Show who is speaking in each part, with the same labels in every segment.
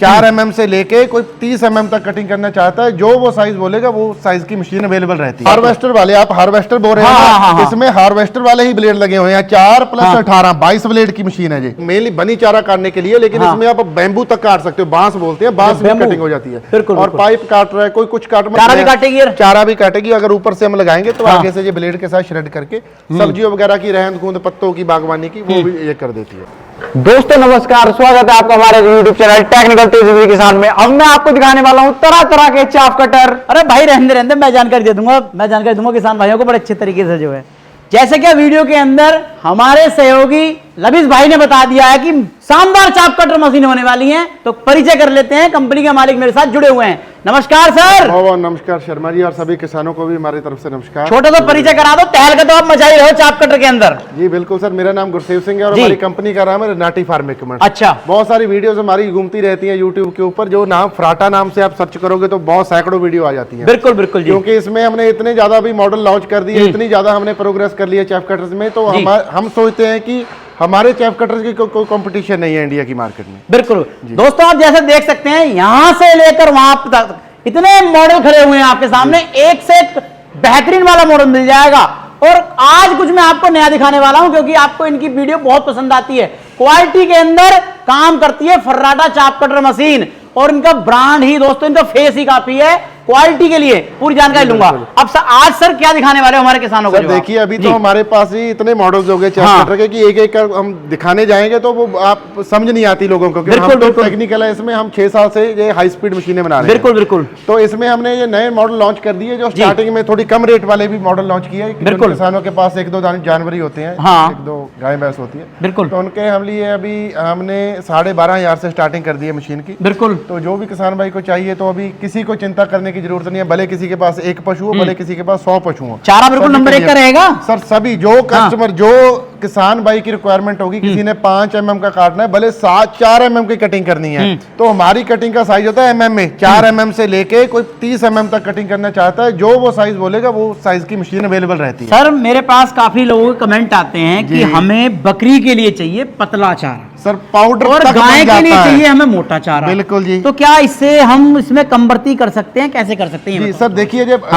Speaker 1: 4 mm से लेके कोई 30 mm तक कटिंग करना चाहता है, जो वो साइज बोलेगा वो साइज की मशीन अवेलेबल रहती है। हार्वेस्टर वाले, आप हार्वेस्टर बोल रहे हैं, इसमें हार्वेस्टर वाले ही ब्लेड लगे हुए हैं। 4 + 18 22 ब्लेड की मशीन है जी। मेनली बनी चारा काटने के लिए, लेकिन इसमें आप बैम्बू तक काट सकते हो, बांस बोलते हैं, बांस में कटिंग हो जाती है। और पाइप काट रहा है कोई, कुछ चारा भी काटेगी। अगर ऊपर से हम लगाएंगे तो आगे से ये ब्लेड के साथ श्रेड करके सब्जियों वगैरह की रहंद खूंद पत्तों की बागवानी की वो भी ये कर देती है।
Speaker 2: दोस्तों नमस्कार, स्वागत है आपका हमारे YouTube चैनल टेक्निकल तेजी किसान में। अब मैं आपको दिखाने वाला हूं तरह तरह के चाप कटर।
Speaker 3: अरे भाई रहने मैं जानकारी दे दूंगा, किसान भाइयों को बड़े अच्छे तरीके से जो है, जैसे कि वीडियो के अंदर हमारे सहयोगी लबीस भाई ने बता दिया है कि शानदार चाप कटर मशीन होने वाली है। तो परिचय कर लेते हैं, कंपनी के मालिक मेरे साथ जुड़े हुए हैं। नमस्कार सर।
Speaker 1: नमस्कार शर्मा जी, और सभी किसानों को भी हमारी तरफ से नमस्कार।
Speaker 3: छोटा तो परिचय करा दो, टहल के तो आप मचा ही रहो चाप कटर के अंदर।
Speaker 1: जी बिल्कुल सर, मेरा नाम गुरसेव सिंह है और हमारी कंपनी का नाम है नाटी फार्म इक्विपमेंट।
Speaker 3: अच्छा,
Speaker 1: बहुत सारी वीडियोस हमारी घूमती रहती हैं यूट्यूब के ऊपर, जो नाम फ्राटा नाम से आप सर्च करोगे तो बहुत सैकड़ों वीडियो आ जाती है।
Speaker 3: बिल्कुल बिल्कुल जी।
Speaker 1: क्योंकि इसमें हमने इतने ज्यादा भी मॉडल लॉन्च कर दिए, इतनी ज्यादा हमने प्रोग्रेस कर लिया चाप कटर्स में, तो हम सोचते हैं कि हमारे चाप कटर्स की कोई कंपटीशन नहीं है इंडिया की मार्केट में।
Speaker 3: बिल्कुल दोस्तों, आप जैसे देख सकते हैं यहां से लेकर वहां तक इतने मॉडल खड़े हुए हैं आपके सामने, एक से एक बेहतरीन वाला मॉडल मिल जाएगा। और आज कुछ मैं आपको नया दिखाने वाला हूं, क्योंकि आपको इनकी वीडियो बहुत पसंद आती है। क्वालिटी के अंदर काम करती है फर्राटा चाप कटर मशीन, और इनका ब्रांड ही दोस्तों, इनका फेस ही काफी है क्वालिटी के लिए। पूरी जानकारी लूंगा। अब आज सर क्या दिखाने वाले हमारे किसानों को?
Speaker 1: देखिए अभी तो हमारे पास ही इतने मॉडल्स हो गए चाप कटर के कि एक एक हम दिखाने जाएंगे तो वो आप समझ नहीं आती लोगों को। बिल्कुल टेक्निकल है इसमें, हम 6 साल से ये हाई स्पीड मशीनें बना रहे हैं।
Speaker 3: बिल्कुल बिल्कुल।
Speaker 1: तो इसमें हमने ये नए मॉडल लॉन्च कर दिए, जो स्टार्टिंग में थोड़ी कम रेट वाले भी मॉडल लॉन्च किए। बिल्कुल, किसानों के पास 1-2 जानवर ही होते हैं, 1-2 गाय भैंस होती है। बिल्कुल, तो उनके हम लिए अभी हमने 12,500 से स्टार्टिंग कर दी है मशीन की।
Speaker 3: बिल्कुल,
Speaker 1: तो जो भी किसान भाई को चाहिए, तो अभी किसी को चिंता करने की जरूरत नहीं है, भले किसी के पास 1 पशु हो, भले किसी के पास 100 पशु हो।
Speaker 3: चारा बिल्कुल नंबर 1 का रहेगा
Speaker 1: सर। सभी जो कस्टमर, जो किसान भाई की रिक्वायरमेंट होगी, किसी ने 5 mm का काटना है, भले 4 mm की कटिंग करनी है, तो हमारी कटिंग का साइज होता है mm में। 4 mm से लेके कोई 30 mm तक कटिंग करना चाहता है, जो वो साइज बोलेगा वो साइज की मशीन अवेलेबल रहती है।
Speaker 3: सर मेरे पास काफी लोगों के कमेंट आते हैं कि हमें बकरी के लिए चाहिए पतला चारा,
Speaker 1: सर पाउडर,
Speaker 3: और गाय के लिए चाहिए हमें मोटा चारा।
Speaker 1: बिल्कुल जी।
Speaker 3: तो क्या इससे हम इसमें कन्वर्टी कर सकते हैं, कैसे कर सकते हैं?
Speaker 1: जी सर देखिए, जब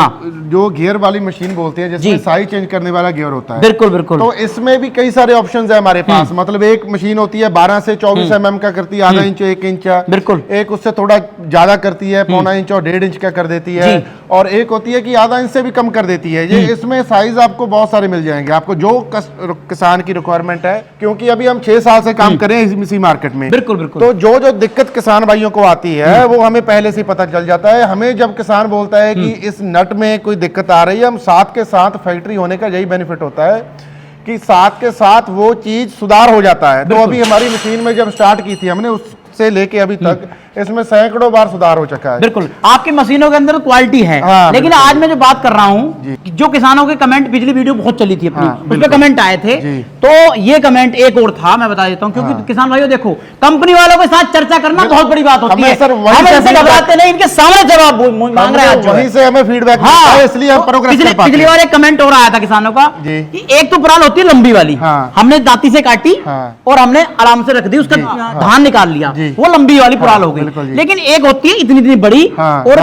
Speaker 1: जो गियर वाली मशीन बोलते हैं, जिसमें साइज चेंज करने वाला गियर होता है। बिल्कुल बिल्कुल। तो इसमें भी कई सारे ऑप्शंस है हमारे पास। मतलब एक मशीन होती है 12 से 24 mm का करती है, आधा इंच 1 इंच। बिल्कुल। एक उससे थोड़ा ज्यादा करती है, 1.25 इंच और 1.5 इंच का कर देती है। और एक होती है कि आधा इंच से भी कम कर देती है। ये इसमें साइज आपको बहुत सारे मिल जाएंगे, आपको जो किसान की रिक्वायरमेंट है। क्योंकि अभी हम 6 साल से काम कर रहे हैं इसी मार्केट में। बिल्कुल बिल्कुल। तो जो दिक्कत किसान भाइयों को आती है वो हमें पहले से पता चल जाता है। हमें जब किसान बोलता है कि इस नट में कोई दिक्कत आ रही है, हम साथ के साथ फैक्ट्री होने का यही बेनिफिट होता है कि साथ के साथ वो चीज सुधार हो जाता है। तो अभी हमारी मशीन में जब स्टार्ट की थी हमने, उससे लेके अभी तक इसमें सैकड़ों बार सुधार हो चुका है।
Speaker 3: बिल्कुल, आपकी मशीनों के अंदर क्वालिटी है। लेकिन आज मैं जो बात कर रहा हूँ, जो किसानों के कमेंट, पिछली वीडियो बहुत चली थी अपनी, उसपे कमेंट आए थे। तो ये कमेंट एक और था, मैं बता देता हूँ, क्योंकि किसान भाइयों देखो, कंपनी वालों के साथ चर्चा करना बहुत बड़ी बात होती है। हम ऐसे घबराते नहीं, इनके सामने जवाब मांग रहे हैं,
Speaker 1: वहीं से हमें फीडबैक, इसलिए हम प्रोग्रेस कर पाते हैं।
Speaker 3: पिछली बार एक कमेंट और आया था किसानों का कि एक तो पराल होती है लंबी वाली, हमने दांती से काटी और हमने आराम से रख दी, उसका धान निकाल लिया, वो लंबी वाली पराल हो गई। लेकिन एक होती है इतनी इतनी बड़ी, और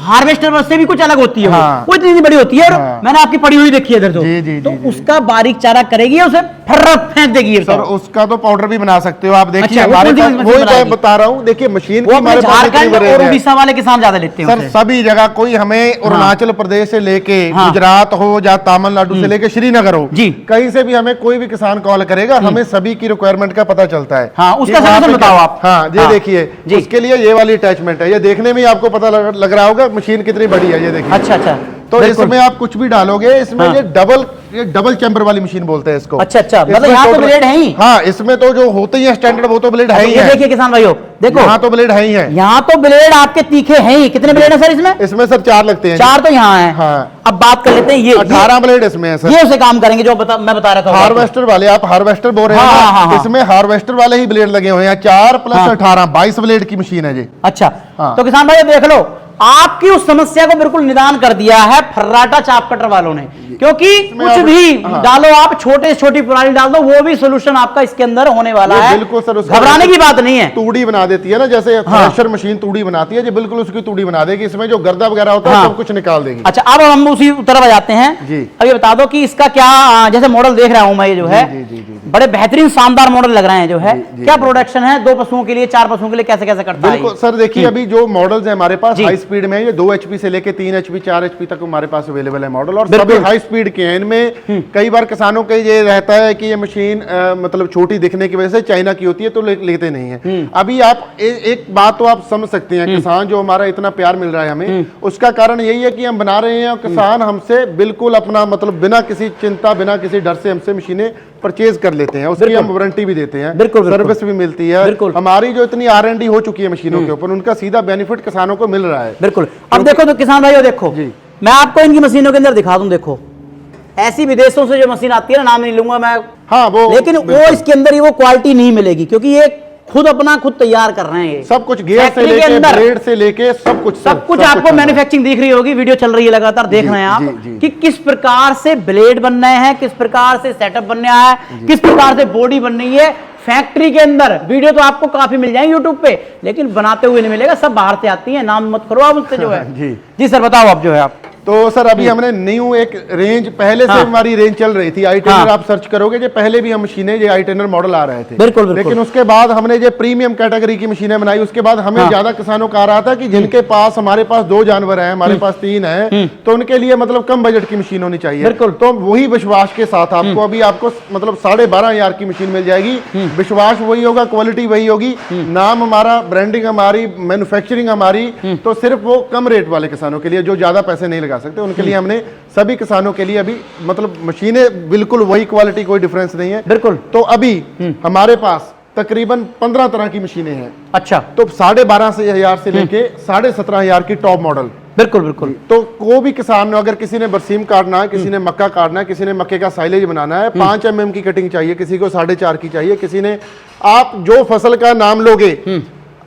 Speaker 3: हार्वेस्टर से भी कुछ अलग होती है, वो इतनी बड़ी होती है, और मैंने आपकी पड़ी हुई देखी है इधर। तो उसका बारीक चारा करेगी, उसे फेंक देगी।
Speaker 1: सर उसका तो पाउडर भी बना सकते हो आप। देखिए हमारे पास, वही मैं बता रहा हूँ, देखिए मशीन
Speaker 3: वो हमारे झारखंड और उड़ीसा वाले किसान ज्यादा लेते हैं
Speaker 1: सर। सभी जगह, कोई हमें अरुणाचल प्रदेश से लेके गुजरात हो या तमिलनाडु से लेके श्रीनगर हो, कहीं से भी हमें कोई भी किसान कॉल करेगा, हमें सभी की रिक्वायरमेंट का पता चलता है।
Speaker 3: उसका सॉल्यूशन बताओ आप।
Speaker 1: हाँ ये देखिए, उसके लिए ये वाली अटैचमेंट है, ये देखने में आपको पता लग रहा होगा मशीन कितनी बड़ी है। ये देखिए।
Speaker 3: अच्छा अच्छा।
Speaker 1: तो इसमें आप कुछ भी डालोगे, इसमें ये डबल चैम्बर वाली मशीन बोलते हैं इसको।
Speaker 3: अच्छा अच्छा, मतलब यहाँ तो ब्लेड है ही।
Speaker 1: हाँ, इसमें तो जो होते ही स्टैंडर्ड वो तो ब्लेड है ही है।
Speaker 3: देखिए किसान भाइयों, देखो यहाँ
Speaker 1: तो ब्लेड है ही है।
Speaker 3: यहाँ तो ब्लेड आपके तीखे हैं ही। कितने ब्लेड है सर इसमें?
Speaker 1: इसमें सर 4 लगते हैं।
Speaker 3: 4 तो यहाँ है। हाँ। अब बात कर लेते हैं, ये
Speaker 1: 18 ब्लेड इसमें है सर।
Speaker 3: ये उसे काम करेंगे जो मैं बता रहा था।
Speaker 1: हार्वेस्टर वाले, आप हार्वेस्टर बोल रहे हैं, इसमें हार्वेस्टर वाले ही ब्लेड लगे हुए हैं। 4 + 18 22 ब्लेड की मशीन है जी।
Speaker 3: अच्छा, तो किसान भाई देख लो, आपकी उस समस्या को बिल्कुल निदान कर दिया है फर्राटा चाप कटर वालों ने, क्योंकि कुछ भी डालो आप, छोटे से छोटी प्रणाली डाल दो, वो भी सोल्यूशन आपका इसके अंदर होने वाला है।
Speaker 1: बिल्कुल सर,
Speaker 3: घबराने की बात नहीं है।
Speaker 1: तूड़ी बना देती है ना, जैसे थ्रेशर मशीन तूड़ी बनाती है, जो बिल्कुल उसकी तूड़ी बना देगी, इसमें जो गर्दा वगैरह होता है सब कुछ निकाल देगी।
Speaker 3: अच्छा, अब हम उसी तरफ आ जाते हैं
Speaker 1: जी।
Speaker 3: अब ये बता दो कि इसका क्या, जैसे मॉडल देख रहा हूं मैं, ये जो है बड़े बेहतरीन शानदार मॉडल लग रहे हैं, जो है क्या प्रोडक्शन है 2 पशुओं के लिए, 4 पशुओं के लिए, कैसे कैसे करता है?
Speaker 1: बिल्कुल सर, देखिए अभी जो मॉडल्स है हमारे पास हाई स्पीड में है, ये 2 HP से लेके 3 HP 4 HP तक हमारे पास अवेलेबल है मॉडल, और सभी हाई स्पीड के हैं। इनमें कई बार किसानों का ये रहता है कि ये मशीन मतलब छोटी दिखने की वजह से चाइना की होती है तो लेते नहीं है। अभी आप एक बात तो आप समझ सकते हैं, किसान जो हमारा इतना प्यार मिल रहा है हमें, उसका कारण यही है कि हम बना रहे हैं और किसान हमसे बिल्कुल अपना मतलब बिना किसी चिंता, बिना किसी डर से हमसे मशीनें परचेज कर लेते हैं, उसकी हम वारंटी भी देते हैं, सर्विस भी मिलती है। हमारी जो इतनी R&D हो चुकी है मशीनों के ऊपर, उनका सीधा बेनिफिट किसानों को मिल रहा है।
Speaker 3: बिल्कुल। अब देखो तो किसान भाइयों, देखो मैं आपको इनकी मशीनों के अंदर दिखा दूं, देखो ऐसी विदेशों से जो मशीन आती है ना, नाम नहीं लूंगा मैं,
Speaker 1: हाँ वो,
Speaker 3: लेकिन वो इसके अंदर वो क्वालिटी नहीं मिलेगी, क्योंकि ये खुद अपना खुद तैयार कर रहे हैं,
Speaker 1: सब कुछ गियर से लेके ब्लेड से लेके सब कुछ
Speaker 3: आपको मैन्युफैक्चरिंग दिख रही होगी, वीडियो चल रही है लगातार, देख रहे हैं आप कि किस प्रकार से ब्लेड बन रहे हैं, किस प्रकार से सेटअप बन रहा है, किस प्रकार से बॉडी बन रही है फैक्ट्री के अंदर। वीडियो तो आपको काफी मिल जाएंगे यूट्यूब पे, लेकिन बनाते हुए नहीं मिलेगा, सब बाहर से आती है, नाम मत करो आप उससे जो है। जी सर बताओ आप जो है आप।
Speaker 1: तो सर अभी हमने न्यू एक रेंज, पहले से हमारी रेंज चल रही थी आई-टेनर, आप सर्च करोगे जो पहले भी हम मशीनें ये आई-टेनर मॉडल आ रहे थे,
Speaker 3: बिल्कुल।
Speaker 1: लेकिन उसके बाद हमने जो प्रीमियम कैटेगरी की मशीनें बनाई, उसके बाद हमें ज्यादा किसानों का आ रहा था कि जिनके पास, हमारे पास 2 जानवर हैं, हमारे पास 3 हैं, तो उनके लिए मतलब कम बजट की मशीन होनी चाहिए। तो वही विश्वास के साथ आपको अभी आपको मतलब 12,500 की मशीन मिल जाएगी। विश्वास वही होगा, क्वालिटी वही होगी, नाम हमारा, ब्रांडिंग हमारी, मैन्युफैक्चरिंग हमारी, तो सिर्फ वो कम रेट वाले किसानों के लिए जो ज्यादा पैसे नहीं लगा सकते, उनके लिए हमने सभी किसानों के लिए अभी मतलब मशीनें बिल्कुल वही क्वालिटी, कोई डिफरेंस नहीं है।
Speaker 3: बिल्कुल।
Speaker 1: तो अभी हमारे पास तकरीबन 15 तरह की मशीनें हैं।
Speaker 3: अच्छा।
Speaker 1: तो 12,500 से लेके 17,500 की टॉप मॉडल।
Speaker 3: बिल्कुल बिल्कुल।
Speaker 1: तो कोई भी किसान ने, अगर किसी ने बरसीम काटना है, किसी ने मक्का काटना है, किसी ने मक्के का साइलेज बनाना है, 5 mm की कटिंग चाहिए, किसी को 4.5 की चाहिए, किसी ने, आप जो फसल का नाम लोगे,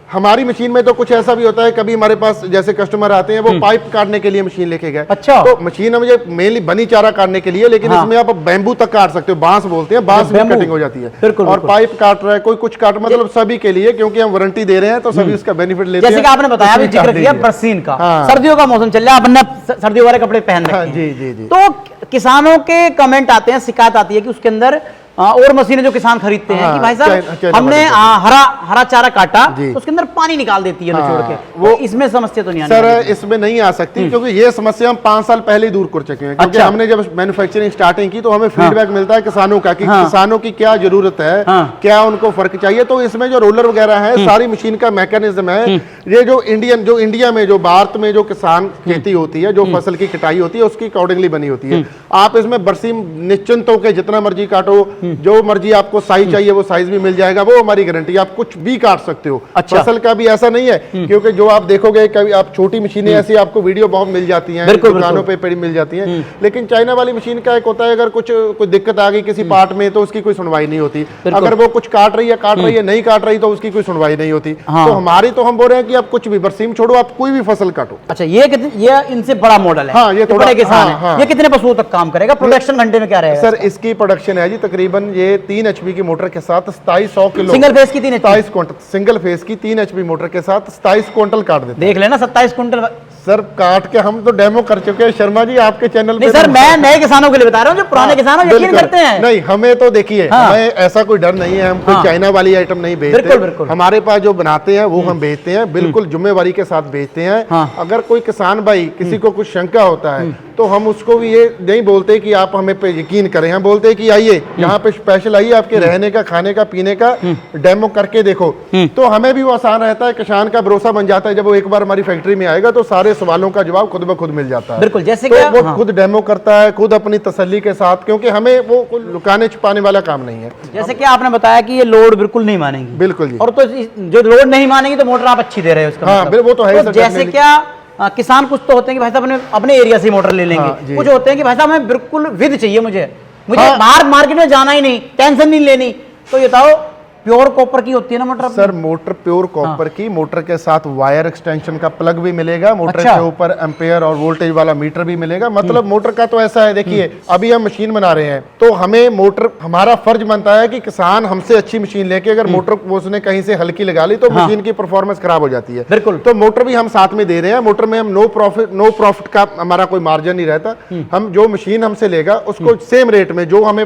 Speaker 1: हमारी मशीन में तो कुछ ऐसा भी होता है, कभी हमारे पास जैसे कस्टमर आते हैं वो पाइप काटने के लिए मशीन लेके गए।
Speaker 3: अच्छा।
Speaker 1: तो मशीन है मुझे मेनली बनी चारा काटने के लिए, लेकिन इसमें आप बैम्बू तक काट सकते हो, बांस बोलते हैं, बांस में कटिंग हो जाती है। और पाइप काट रहा है कोई, कुछ काट, मतलब सभी के लिए, क्योंकि हम वारंटी दे रहे हैं तो सभी उसका बेनिफिट लेते हैं।
Speaker 3: जैसे कि आपने बताया, अभी जिक्र किया बरसीन का, सर्दियों का मौसम चल रहा है, अपन सर्दियों वाले कपड़े पहन रखे हैं।
Speaker 1: जी जी जी।
Speaker 3: तो किसानों के कमेंट आते हैं, शिकायत आती है कि उसके अंदर और मशीनें जो किसान खरीदते हैं कि भाई साहब हमने हरा चारा काटा तो उसके अंदर पानी निकाल देती है निचोड़ के, वो इसमें समस्या तो नहीं आनी?
Speaker 1: सर इसमें नहीं आ सकती, क्योंकि ये समस्या हम 5 साल पहले ही दूर कर चुके हैं। क्योंकि हमने जब मैन्युफैक्चरिंग स्टार्टिंग की तो हमें फीडबैक मिलता है किसानों का कि किसानों की क्या जरूरत है, क्या उनको फर्क चाहिए। तो इसमें जो रोलर वगैरह है, सारी मशीन का मैकेनिज्म है, ये जो इंडिया में, जो भारत में जो किसान खेती होती है, जो फसल की कटाई होती है, उसकी अकॉर्डिंगली बनी होती है। आप इसमें बरसीम निश्चिंत होकर जितना मर्जी काटो, जो मर्जी आपको साइज चाहिए वो साइज भी मिल जाएगा, वो हमारी गारंटी, आप कुछ भी काट सकते हो।
Speaker 3: अच्छा।
Speaker 1: फसल का भी ऐसा नहीं है, क्योंकि जो आप देखोगे कभी आप छोटी मशीनें ऐसी आपको वीडियो बहुत मिल जाती हैं, दुकानों पे पड़ी मिल जाती हैं, लेकिन चाइना वाली मशीन का एक होता है, अगर कुछ कोई दिक्कत आ गई किसी पार्ट में तो उसकी कोई सुनवाई नहीं होती। अगर वो कुछ काट रही है नहीं काट रही तो उसकी कोई सुनवाई नहीं होती। तो हमारी तो हम बोल रहे हैं कि आप कुछ भी बरसीम छोड़ो, आप कोई भी फसल काटो।
Speaker 3: अच्छा, ये इनसे बड़ा मॉडल है।
Speaker 1: हाँ, ये
Speaker 3: बड़े किसान है। ये कितने पशुओं तक काम करेगा? प्रोडक्शन घंटे में क्या रहेगा
Speaker 1: सर? इसकी प्रोडक्शन है जी तकरीबन ये 3 HP की मोटर के साथ 2700 किलो,
Speaker 3: सिंगल फेस की 27
Speaker 1: क्विंटल, सिंगल फेस की 3 HP मोटर के साथ 27 क्विंटल काट देते।
Speaker 3: देख लेना 27 क्विंटल
Speaker 1: सर काट के हम तो डेमो कर चुके हैं शर्मा जी आपके चैनल
Speaker 3: पे। सर मैं नए किसानों के लिए बता रहा हूं, जो पुराने किसान यकीन करते हैं।
Speaker 1: नहीं, हमें तो देखिए, हमें ऐसा कोई डर नहीं है, हम कोई चाइना वाली आइटम नहीं बेचते। हमारे पास जो बनाते हैं वो हम बेचते हैं, बिल्कुल जिम्मेवारी के साथ बेचते हैं। अगर कोई किसान भाई किसी को कुछ शंका होता है तो हम उसको भी ये नहीं बोलते कि आप हमें पे यकीन करें, हम बोलते हैं कि आइए यहाँ पे स्पेशल आइए, आपके रहने का, खाने का, पीने का डेमो करके देखो। तो हमें भी वो आसान रहता है, किसान का भरोसा बन जाता है। जब वो एक बार हमारी फैक्ट्री में आएगा तो सारे सवालों का जवाब खुद ब खुद मिल जाता है।
Speaker 3: बिल्कुल, जैसे
Speaker 1: तो वो खुद डेमो करता है, खुद अपनी तसल्ली के साथ, क्योंकि हमें वो लुकाने छुपाने वाला काम नहीं है।
Speaker 3: जैसे कि आपने बताया कि ये लोड बिल्कुल नहीं मानेगी।
Speaker 1: बिल्कुल जी।
Speaker 3: और तो जो लोड नहीं मानेगी तो मोटर आप अच्छी दे रहे हो उसका।
Speaker 1: हाँ, वो तो है।
Speaker 3: जैसे क्या किसान कुछ तो होते हैं कि भाई साहब अपने एरिया से मोटर ले लेंगे, कुछ होते हैं कि भाई साहब हमें बिल्कुल विद चाहिए, मुझे बाहर मार्केट में जाना ही नहीं, टेंशन नहीं लेनी। तो ये बताओ प्योर कॉपर की होती है ना motor?
Speaker 1: Sir motor pure copper की, मोटर के साथ वायर एक्सटेंशन का प्लग भी मिलेगा, मोटर
Speaker 3: अच्छा।
Speaker 1: के ऊपर एम्पेयर और वोल्टेज वाला मीटर भी मिलेगा। मतलब मोटर का तो ऐसा है, देखिए अभी हम मशीन बना रहे हैं तो हमें मोटर, हमारा फर्ज बनता है कि किसान हमसे अच्छी मशीन लेके, अगर मोटर वो उसने कहीं से हल्की लगा ली तो मशीन की परफॉर्मेंस खराब हो जाती है।
Speaker 3: बिल्कुल।
Speaker 1: तो मोटर भी हम साथ में दे रहे हैं। मोटर में हम नो प्रॉफिट का हमारा कोई मार्जिन नहीं रहता। हम जो मशीन हमसे लेगा उसको सेम रेट में, जो हमें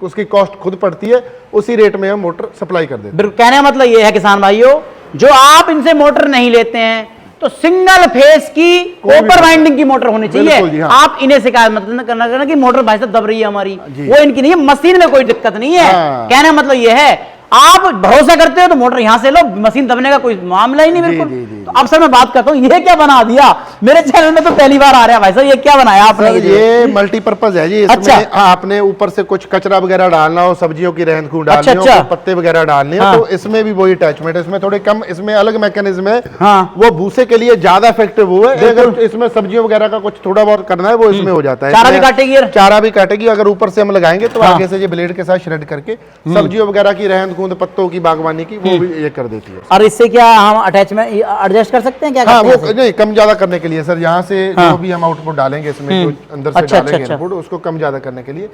Speaker 1: उसकी कॉस्ट खुद पड़ती है, उसी रेट में हम मोटर सप्लाई कर देते हैं।
Speaker 3: कहने का मतलब ये है किसान भाइयों, जो आप इनसे मोटर नहीं लेते हैं तो सिंगल फेस की कॉपर वाइंडिंग की मोटर होनी
Speaker 1: बिल्कुल जी,
Speaker 3: चाहिए।
Speaker 1: हाँ।
Speaker 3: आप इन्हें शिकायत मत करना कि मोटर भाई साहब दब रही है हमारी,
Speaker 1: जी।
Speaker 3: वो इनकी नहीं है, मशीन में कोई दिक्कत नहीं है।
Speaker 1: हाँ।
Speaker 3: कहने का मतलब ये है, आप भरोसा करते हो तो मोटर यहां से लो, मशीन दबने का कोई मामला ही नहीं बिल्कुल।
Speaker 1: जी।
Speaker 3: तो अब सर मैं बात करता हूं, ये क्या बना दिया मेरे चैनल में, तो पहली बार आ रहा है भाई साहब, ये क्या बनाया आपने?
Speaker 1: सर ये मल्टीपर्पज है जी। इसमें
Speaker 3: अच्छा।
Speaker 1: आपने ऊपर से कुछ कचरा वगैरह डालना हो, सब्जियों की रहंद खून डालनी
Speaker 3: अच्छा।
Speaker 1: हो, पत्ते वगैरह डालने
Speaker 3: हाँ।
Speaker 1: हो, तो इसमें भी वही अटैचमेंट है। इसमें थोड़े कम, इसमें अलग मैकेनिज्म है।
Speaker 3: हाँ।
Speaker 1: वो भूसे के लिए ज्यादा इफेक्टिव वो है। अगर इसमें सब्जियों वगैरह का कुछ थोड़ा बहुत करना है वो इसमें हो जाता है।
Speaker 3: चारा भी
Speaker 1: इसमें
Speaker 3: काटेगी?
Speaker 1: चारा भी काटेगी। अगर ऊपर से हम लगाएंगे तो
Speaker 3: हाँ।
Speaker 1: आगे से ये ब्लेड के साथ श्रेड करके सब्जियों वगैरह की रहंद खून, पत्तों की, बागवानी की, वो भी ये कर देती है।
Speaker 3: और इससे क्या हम अटैचमेंट एडजस्ट कर सकते हैं क्या?
Speaker 1: हाँ,
Speaker 3: करते हैं
Speaker 1: वो नहीं, कम ज्यादा करने के लिए सर, यहाँ से जो भी हम आउटपुट डालेंगे इसमें, जो अंदर से
Speaker 3: अच्छा,
Speaker 1: डालेंगे
Speaker 3: अच्छा।
Speaker 1: इनपुट, उसको कम ज्यादा करने के लिए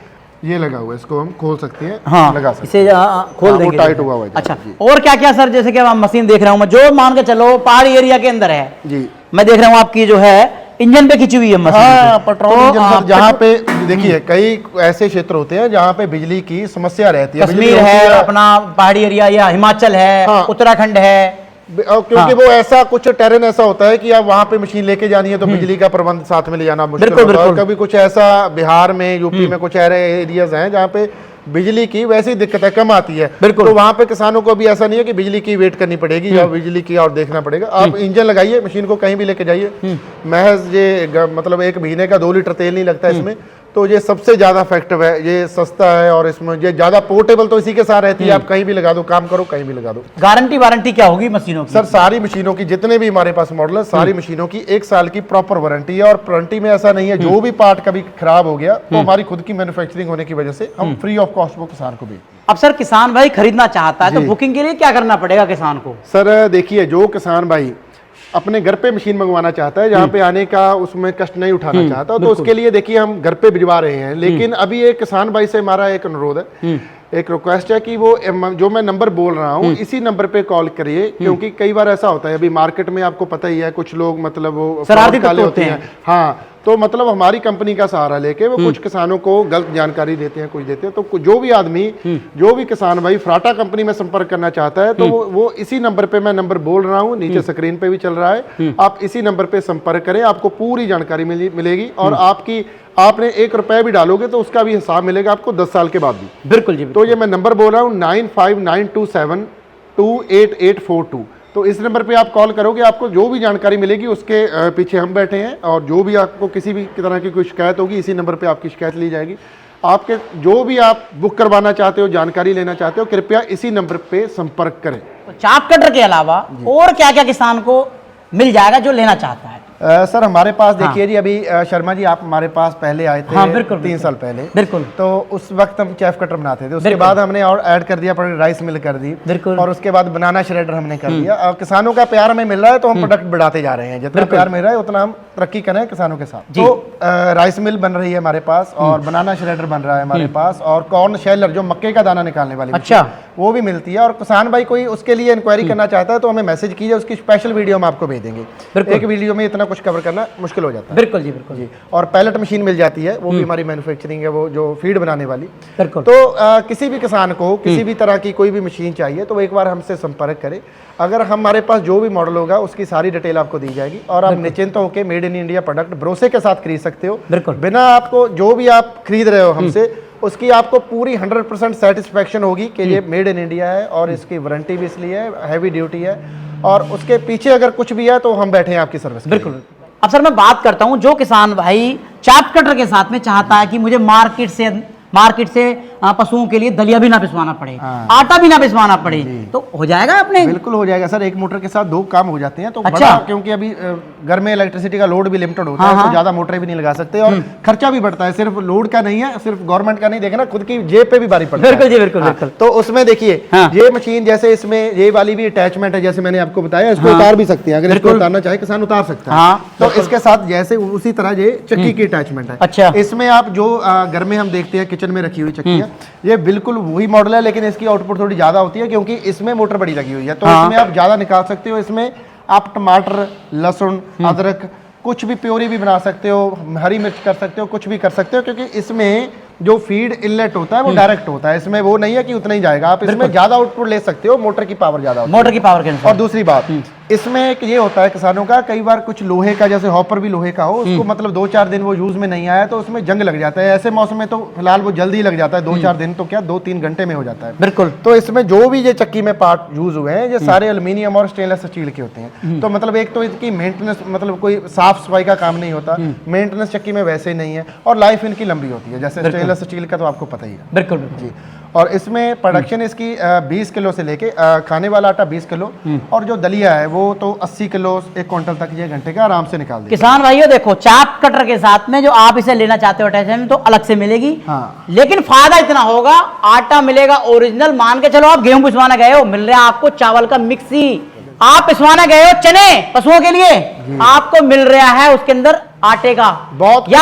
Speaker 1: ये लगा हुआ है। इसको हम खोल सकते हैं,
Speaker 3: हाँ,
Speaker 1: लगा सकते
Speaker 3: इसे खोल
Speaker 1: हाँ, वो
Speaker 3: देंगे।
Speaker 1: टाइट हुआ हुआ है।
Speaker 3: अच्छा,
Speaker 1: जी।
Speaker 3: और क्या क्या सर, जैसे कि अब मशीन देख रहा हूँ मैं, जो मान के चलो पहाड़ी एरिया के अंदर है
Speaker 1: जी।
Speaker 3: मैं देख रहा हूँ आपकी जो है इंजन पे खिंची हुई है मशीन।
Speaker 1: हाँ, पेट्रोल
Speaker 3: तो,
Speaker 1: इंजन सर, जहाँ पे देखिए कई ऐसे क्षेत्र होते हैं जहाँ पे बिजली की समस्या रहती है।
Speaker 3: कश्मीर है, अपना पहाड़ी एरिया, या हिमाचल है,
Speaker 1: हाँ।
Speaker 3: उत्तराखंड है,
Speaker 1: क्योंकि
Speaker 3: हाँ।
Speaker 1: वो ऐसा कुछ टेरेन ऐसा होता है कि आप वहां पे मशीन लेके जानी है तो बिजली का प्रबंध साथ में ले जाना मुश्किल
Speaker 3: बिल्कुल,
Speaker 1: होता है। और
Speaker 3: बिल्कुल।
Speaker 1: कभी कुछ ऐसा बिहार में, यूपी में कुछ ऐसे एरियाज हैं जहाँ पे बिजली की वैसी दिक्कत है, कम आती है।
Speaker 3: बिल्कुल।
Speaker 1: तो वहां पे किसानों को भी ऐसा नहीं है कि बिजली की वेट करनी पड़ेगी या बिजली की और देखना पड़ेगा। आप इंजन लगाइए, मशीन को कहीं भी लेके जाइए, महज ये मतलब 1 महीने का 2 लीटर तेल नहीं लगता इसमें। तो ये सबसे ज्यादा इफेक्टिव है, ये सस्ता है और इसमें ये ज्यादा पोर्टेबल तो इसी के साथ रहती है। आप कहीं भी लगा दो, काम करो, कहीं भी लगा दो।
Speaker 3: गारंटी वारंटी क्या होगी मशीनों की?
Speaker 1: सर सारी मशीनों की, जितने भी हमारे पास मॉडल है, सारी मशीनों की 1 साल की प्रॉपर वारंटी है। और वारंटी में ऐसा नहीं है जो भी पार्ट कभी खराब हो गया तो हमारी खुद की मैन्युफैक्चरिंग होने की वजह से हम फ्री ऑफ कॉस्ट वो किसान को भेजते हैं।
Speaker 3: अब सर किसान भाई खरीदना चाहता है तो
Speaker 1: जी।
Speaker 3: बुकिंग के लिए क्या करना पड़ेगा किसान को?
Speaker 1: सर देखिए, जो किसान भाई अपने घर पे मशीन मंगवाना चाहता है, जहाँ पे आने का उसमें कष्ट नहीं उठाना चाहता, तो उसके लिए देखिए हम घर पे भिजवा रहे हैं। लेकिन अभी एक किसान भाई से हमारा एक अनुरोध है, एक रिक्वेस्ट है कि वो जो मैं नंबर बोल रहा हूँ इसी नंबर पे कॉल करिए। क्योंकि कई बार ऐसा होता है, अभी मार्केट में आपको पता ही है, कुछ लोग मतलब वो
Speaker 3: शरारती
Speaker 1: fraud काले
Speaker 3: तत्व होते हैं।
Speaker 1: हाँ, तो मतलब हमारी कंपनी का सहारा लेके वो कुछ किसानों को गलत जानकारी देते हैं, कुछ देते हैं। तो जो भी आदमी, जो भी किसान भाई फ्राटा कंपनी में संपर्क करना चाहता है तो वो इसी नंबर पे, मैं नंबर बोल रहा हूँ, नीचे स्क्रीन पे भी चल रहा है, आप इसी नंबर पे संपर्क करें, आपको पूरी जानकारी मिलेगी। और आपने 1 रुपया भी डालोगे तो उसका भी हिसाब मिलेगा आपको 10 साल के बाद भी।
Speaker 3: बिल्कुल जी।
Speaker 1: तो ये मैं नंबर बोल रहा हूँ 9592728842। तो इस नंबर पे आप कॉल करोगे, आपको जो भी जानकारी मिलेगी उसके पीछे हम बैठे हैं। और जो भी आपको किसी भी तरह की कोई शिकायत होगी, इसी नंबर पे आपकी शिकायत ली जाएगी। आपके जो भी आप बुक करवाना चाहते हो, जानकारी लेना चाहते हो, कृपया इसी नंबर पे संपर्क करें।
Speaker 3: तो चाप कटर के अलावा और क्या क्या किसान को मिल जाएगा जो लेना चाहता है?
Speaker 1: सर हमारे पास देखिए जी, अभी शर्मा जी आप हमारे पास पहले आए थे।
Speaker 3: हाँ, बिल्कुल,
Speaker 1: 3 साल पहले।
Speaker 3: बिल्कुल।
Speaker 1: तो उस वक्त हम चेफ कटर बनाते थे, उसके बाद हमने और ऐड कर दिया, राइस मिल कर दी,
Speaker 3: बिल्कुल।
Speaker 1: और उसके बाद बनाना श्रेडर हमने कर दिया। और किसानों का प्यार हमें मिल रहा है तो हम प्रोडक्ट बढ़ाते जा रहे हैं। जितना प्यार मिल रहा है उतना हम तरक्की करें किसानों के साथ। तो राइस मिल बन रही है हमारे पास, और बनाना श्रेडर बन रहा है हमारे पास, और कॉर्न शेलर जो मक्के का दाना निकालने वाली
Speaker 3: अच्छा,
Speaker 1: वो भी मिलती है। और किसान भाई कोई उसके लिए इंक्वायरी करना चाहता है तो हमें मैसेज कीजिए, उसकी स्पेशल वीडियो हम आपको भेज देंगे। एक वीडियो में इतना कुछ कवर करना मुश्किल हो जाता है।
Speaker 3: बिल्कुल जी, बिल्कुल
Speaker 1: जी। और पैलेट मशीन मिल जाती है, वो भी हमारी मैन्युफैक्चरिंग है, वो जो फीड बनाने वाली।
Speaker 3: बिल्कुल।
Speaker 1: तो किसी भी किसान को किसी भी तरह की कोई भी मशीन चाहिए तो एक बार हमसे संपर्क करें। अगर हमारे पास जो भी मॉडल होगा उसकी सारी डिटेल आपको दी जाएगी, और आप निश्चिंत होकर मेड इन इंडिया प्रोडक्ट भरोसे के साथ खरीद सकते हो।
Speaker 3: बिल्कुल।
Speaker 1: बिना आपको जो भी आप खरीद रहे हो हमसे, उसकी आपको पूरी 100% सेटिस्फेक्शन होगी कि ये मेड इन इंडिया है, और इसकी वारंटी भी इसलिए है, हैवी ड्यूटी है, और उसके पीछे अगर कुछ भी है तो हम बैठे हैं आपकी सर्विस।
Speaker 3: बिल्कुल। अब सर मैं बात करता हूं, जो किसान भाई चाप कटर के साथ में चाहता है कि मुझे मार्केट से पशुओं के लिए दलिया भी ना पिसवाना पड़े,
Speaker 1: हाँ।
Speaker 3: आटा भी ना पिसवाना पड़े, तो हो जाएगा अपने।
Speaker 1: बिल्कुल हो जाएगा सर, एक मोटर के साथ 2 काम हो जाते हैं। तो
Speaker 3: अच्छा।
Speaker 1: बड़ा, क्योंकि अभी घर में इलेक्ट्रिसिटी का लोड भी लिमिटेड होता है, तो ज्यादा मोटरें भी नहीं लगा सकते और खर्चा भी बढ़ता है। सिर्फ लोड का नहीं है, सिर्फ गवर्नमेंट का नहीं देखना, खुद की जेब पे भी भारी पड़ता है।
Speaker 3: बिल्कुल जी, बिल्कुल बिल्कुल।
Speaker 1: तो उसमें देखिए ये मशीन, जैसे इसमें ये वाली भी अटैचमेंट है, जैसे मैंने आपको बताया, इसको उतार भी सकते हैं। अगर इसको उतारना चाहे किसान उतार सकता है। तो इसके साथ जैसे उसी तरह ये चक्की की अटैचमेंट है।
Speaker 3: अच्छा।
Speaker 1: इसमें आप जो घर में हम देखते हैं किचन में रखी हुई चक्की है, ये बिल्कुल वही मॉडल है, लेकिन इसकी आउटपुट थोड़ी ज्यादा होती है क्योंकि इसमें मोटर बड़ी लगी हुई है। तो इसमें आप ज्यादा निकाल सकते हो। इसमें आप टमाटर, लहसुन, अदरक, कुछ भी प्योरी भी बना सकते हो, हरी मिर्च कर सकते हो, कुछ भी कर सकते हो, क्योंकि इसमें जो फीड इनलेट होता है वो डायरेक्ट होता है। इसमें वो नहीं है कि उतना ही जाएगा, आप इसमें ज्यादा आउटपुट ले सकते हो, मोटर की पावर ज्यादा होती है।
Speaker 3: मोटर की पावर के अनुसार।
Speaker 1: और दूसरी बात, इसमें एक ये होता है किसानों का, कई बार कुछ लोहे का, जैसे हॉपर भी लोहे का हो, उसको मतलब 2-4 दिन वो यूज में नहीं आया तो उसमें जंग लग जाता है। ऐसे मौसम में तो फिलहाल वो जल्दी ही लग जाता है, 2-4 दिन तो क्या 2-3 घंटे में हो जाता है।
Speaker 3: बिल्कुल।
Speaker 1: तो इसमें जो भी ये चक्की में पार्ट यूज हुए हैं, ये सारे एल्यूमिनियम और स्टेनलेस स्टील के होते हैं। तो मतलब एक तो इनकी मेंटेनेंस, मतलब कोई साफ सफाई का काम नहीं होता, मेंटेनेंस चक्की में वैसे ही नहीं है, और लाइफ इनकी लंबी होती है। जैसे स्टेनलेस स्टील का तो आपको पता ही है।
Speaker 3: बिल्कुल बिल्कुल
Speaker 1: जी। और इसमें प्रोडक्शन इसकी 20 किलो से लेके खाने वाला आटा 20 किलो और जो दलिया है वो तो 80 किलो 1 क्विंटल तक ये घंटे का आराम से निकाल देगा।
Speaker 3: किसान भाइयों देखो, चाप कटर के साथ में जो आप इसे लेना चाहते हो अटैचमेंट, तो अलग से मिलेगी।
Speaker 1: हाँ।
Speaker 3: लेकिन फायदा इतना होगा, आटा मिलेगा ओरिजिनल। मान के चलो आप गेहूं पिसवाना गए हो, मिल रहा है आपको चावल का मिक्सी। आप पिसवाना गए हो चने पशुओं के लिए, आपको मिल रहा है उसके अंदर आटे का
Speaker 1: बहुत
Speaker 3: या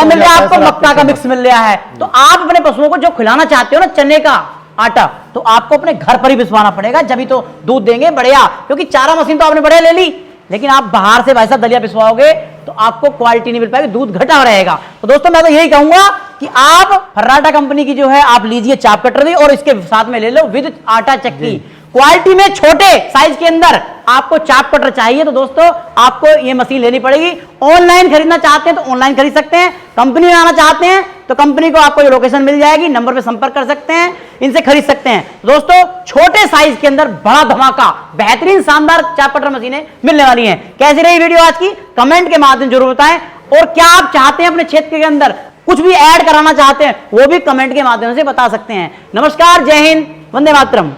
Speaker 3: मिल रहा है आपको मक्का का मिक्स मिल रहा है। तो आप अपने पशुओं को जो खिलाना चाहते हो ना, चने का आटा, तो आपको अपने घर पर ही पिसवाना पड़ेगा, जब ही तो दूध देंगे बढ़िया। क्योंकि चारा मशीन तो आपने बढ़िया ले ली, लेकिन आप बाहर से भाई साहब दलिया पिसवाओगे तो आपको क्वालिटी नहीं मिल पाएगी, दूध घटा रहेगा। तो दोस्तों मैं तो यही कहूंगा कि आप फर्राटा कंपनी की जो है आप लीजिए चाप कटर भी, और इसके साथ में ले लो विद आटा चक्की। क्वालिटी में छोटे साइज के अंदर आपको चाप कटर चाहिए तो दोस्तों आपको ये मशीन लेनी पड़ेगी। ऑनलाइन खरीदना चाहते हैं तो ऑनलाइन खरीद सकते हैं, कंपनी में आना चाहते हैं तो कंपनी को आपको ये लोकेशन मिल जाएगी, नंबर पे संपर्क कर सकते हैं, इनसे खरीद सकते हैं। दोस्तों छोटे साइज के अंदर बड़ा धमाका, बेहतरीन शानदार चाप कटर मशीनें मिलने वाली हैं। कैसी रही वीडियो आज की, कमेंट के माध्यम जरूर बताएं। और क्या आप चाहते हैं अपने क्षेत्र के अंदर कुछ भी ऐड कराना चाहते हैं, वो भी कमेंट के माध्यम से बता सकते हैं। नमस्कार, जय हिंद, वंदे मातरम।